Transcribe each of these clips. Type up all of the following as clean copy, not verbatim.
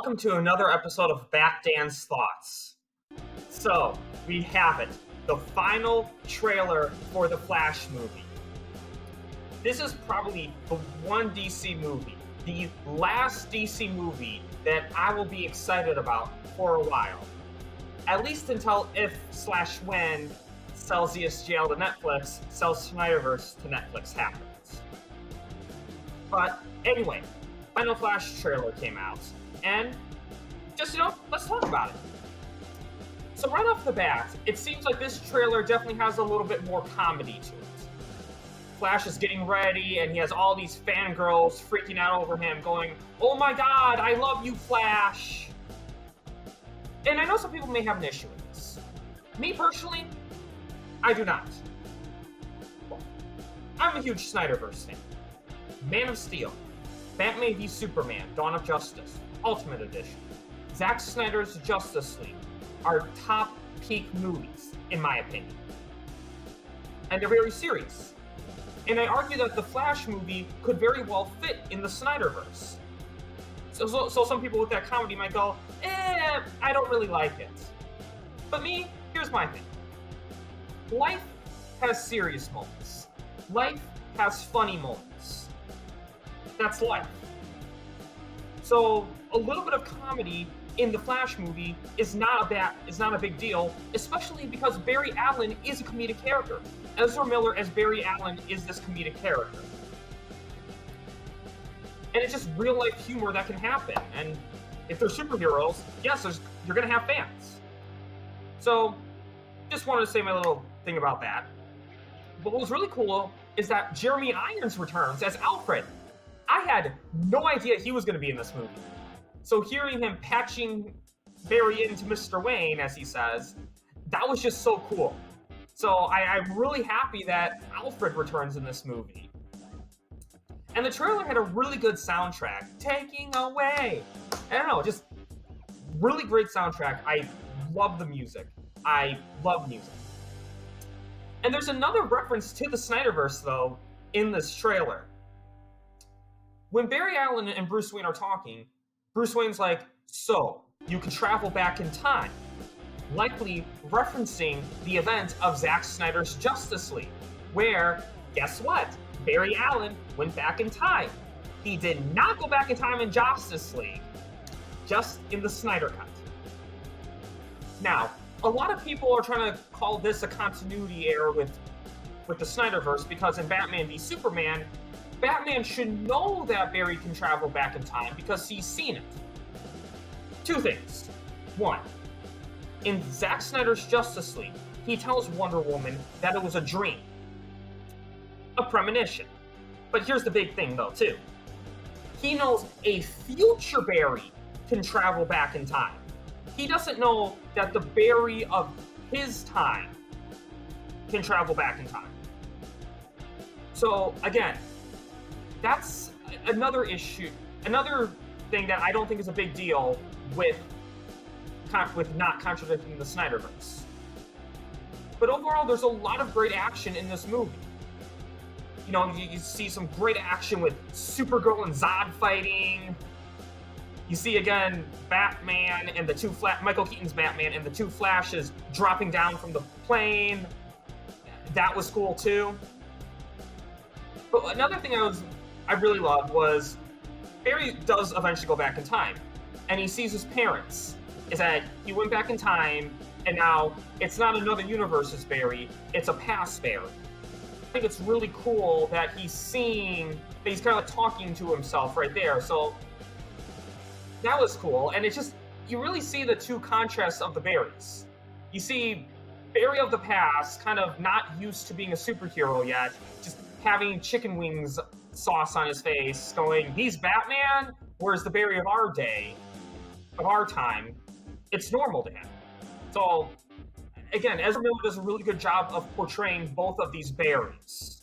welcome to another episode of Back Dan's Thoughts. So, we have it, the final trailer for the Flash movie. This is probably the one DC movie, the last DC movie that I will be excited about for a while. At least until if/when Celsius Jail to Netflix sells Snyderverse to Netflix happens. But anyway, final Flash trailer came out, and just, let's talk about it. So right off the bat, it seems like this trailer definitely has a little bit more comedy to it. Flash is getting ready, and he has all these fangirls freaking out over him, going, "Oh my god, I love you, Flash!" And I know some people may have an issue with this. Me personally, I do not. I'm a huge Snyderverse fan. Man of Steel, Batman v Superman, Dawn of Justice, Ultimate Edition, Zack Snyder's Justice League are top peak movies, in my opinion. And they're very serious. And I argue that the Flash movie could very well fit in the Snyderverse. So some people with that comedy might go, I don't really like it. But me, here's my thing. Life has serious moments. Life has funny moments. That's life. So a little bit of comedy in the Flash movie is not a big deal, especially because Barry Allen is a comedic character. Ezra Miller as Barry Allen is this comedic character. And it's just real life humor that can happen. And if they're superheroes, yes, you're gonna have fans. So just wanted to say my little thing about that. But what was really cool is that Jeremy Irons returns as Alfred. I had no idea he was going to be in this movie. So hearing him patching Barry into Mr. Wayne, as he says, that was just so cool. So I'm really happy that Alfred returns in this movie. And the trailer had a really good soundtrack. Taking Away. I don't know, just really great soundtrack. I love the music. I love music. And there's another reference to the Snyderverse, though, in this trailer. When Barry Allen and Bruce Wayne are talking, Bruce Wayne's like, "So, you can travel back in time," likely referencing the event of Zack Snyder's Justice League, where, guess what? Barry Allen went back in time. He did not go back in time in Justice League, just in the Snyder Cut. Now, a lot of people are trying to call this a continuity error with the Snyderverse because in Batman v Superman, Batman should know that Barry can travel back in time because he's seen it. Two things. One, in Zack Snyder's Justice League, he tells Wonder Woman that it was a dream. A premonition. But here's the big thing, though, too. He knows a future Barry can travel back in time. He doesn't know that the Barry of his time can travel back in time. So, again, that's another issue, another thing that I don't think is a big deal with not contradicting the Snyderverse. But overall, there's a lot of great action in this movie. You see some great action with Supergirl and Zod fighting. You see, again, Batman and Michael Keaton's Batman and the two Flashes dropping down from the plane. That was cool, too. But another thing I really loved was Barry does eventually go back in time, and he sees his parents. Is that he went back in time, and now it's not another universe's Barry, it's a past Barry. I think it's really cool that he's kind of talking to himself right there. So that was cool, and it's just, you really see the two contrasts of the Barrys. You see Barry of the past, kind of not used to being a superhero yet, just having chicken wings sauce on his face, going, he's Batman, whereas the Barry of our day, of our time, it's normal to him. So, again, Ezra Miller does a really good job of portraying both of these Barrys.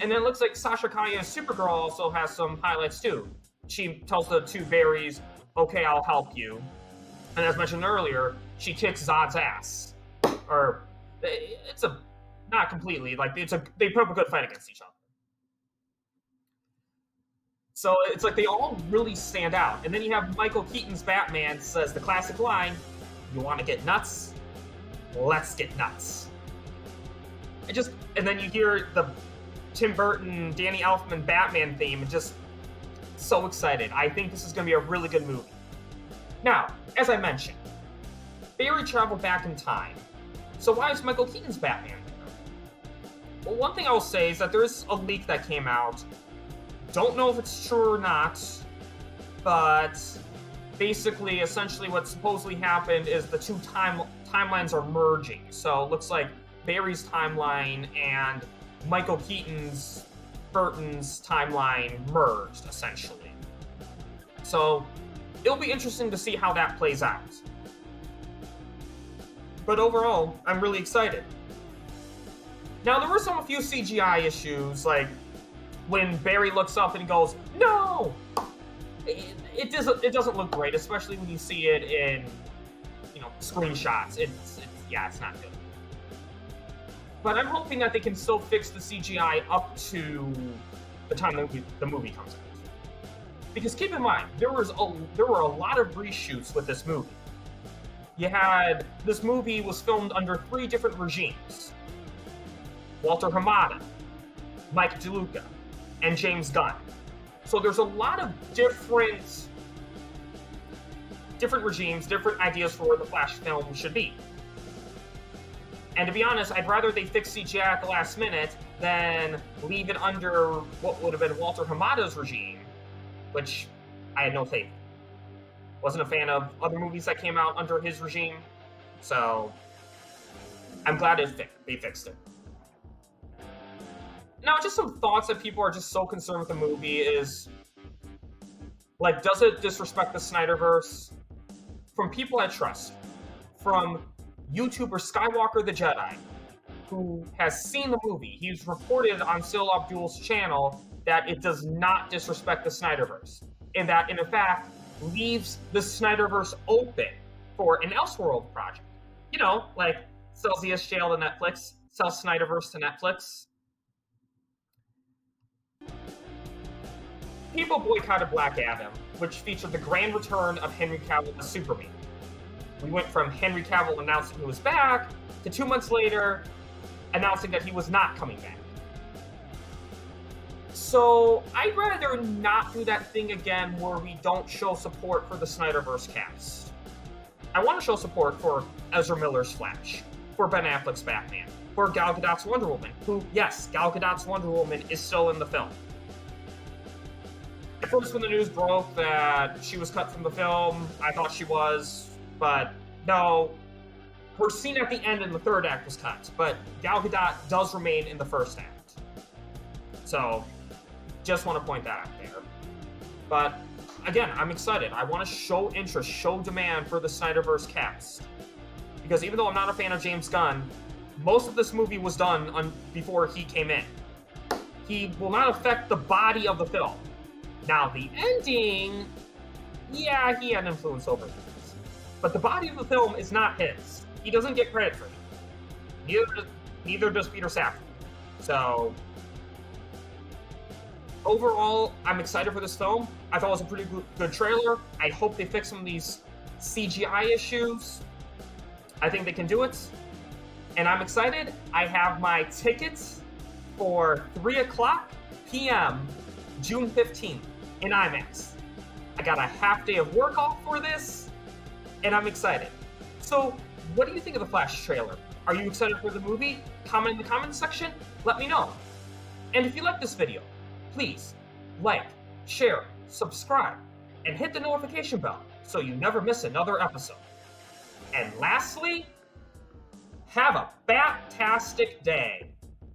And then it looks like Sasha Calle's Supergirl also has some highlights too. She tells the two Barrys, "Okay, I'll help you." And as mentioned earlier, she kicks Zod's ass. Or, not completely, they put up a good fight against each other. So it's like they all really stand out. And then you have Michael Keaton's Batman says the classic line, "You want to get nuts? Let's get nuts." And then you hear the Tim Burton, Danny Elfman Batman theme, and just so excited. I think this is going to be a really good movie. Now, as I mentioned, Barry traveled back in time. So why is Michael Keaton's Batman there? Well, one thing I will say is that there's a leak that came out. Don't know if it's true or not, but basically, essentially what supposedly happened is the two timelines are merging. So it looks like Barry's timeline and Michael Keaton's Burton's timeline merged, essentially. So it'll be interesting to see how that plays out. But overall, I'm really excited. Now, there were a few CGI issues, like when Barry looks up and goes, "No!" It doesn't look great, especially when you see it in, screenshots. It's not good. But I'm hoping that they can still fix the CGI up to the time the movie comes out. Because keep in mind, there were a lot of reshoots with this movie. This movie was filmed under 3 different regimes: Walter Hamada, Mike DeLuca, and James Gunn. So there's a lot of different regimes, different ideas for where the Flash film should be. And to be honest, I'd rather they fix CGI at the last minute than leave it under what would have been Walter Hamada's regime, which I had no faith in. Wasn't a fan of other movies that came out under his regime, so I'm glad they fixed it. Now, just some thoughts that people are just so concerned with the movie is, like, does it disrespect the Snyderverse? From people I trust, from YouTuber Skiiwalker the Jedi, who has seen the movie, he's reported on Abdul's channel that it does not disrespect the Snyderverse, and that, in fact, leaves the Snyderverse open for an Elseworld project. Like sells the SJL to Netflix, sells Snyderverse to Netflix. People boycotted Black Adam, which featured the grand return of Henry Cavill as Superman. We went from Henry Cavill announcing he was back to 2 months later announcing that he was not coming back. So I'd rather not do that thing again where we don't show support for the Snyderverse cast. I want to show support for Ezra Miller's Flash, for Ben Affleck's Batman, for Gal Gadot's Wonder Woman, who, yes, Gal Gadot's Wonder Woman is still in the film. At first, when the news broke that she was cut from the film, I thought she was, but no. Her scene at the end in the 3rd act was cut, but Gal Gadot does remain in the 1st act. So, just want to point that out there. But, again, I'm excited. I want to show interest, show demand for the Snyderverse cast. Because even though I'm not a fan of James Gunn, most of this movie was done before he came in. He will not affect the body of the film. Now, the ending, yeah, he had influence over things. But the body of the film is not his. He doesn't get credit for it. Neither does Peter Safran. So, overall, I'm excited for this film. I thought it was a pretty good trailer. I hope they fix some of these CGI issues. I think they can do it. And I'm excited. I have my tickets for 3:00 p.m. June 15th in IMAX. I got a half day of work off for this, and I'm excited. So, what do you think of the Flash trailer? Are you excited for the movie? Comment in the comments section. Let me know. And if you like this video, please like, share, subscribe, and hit the notification bell so you never miss another episode. And lastly, have a bat-tastic day.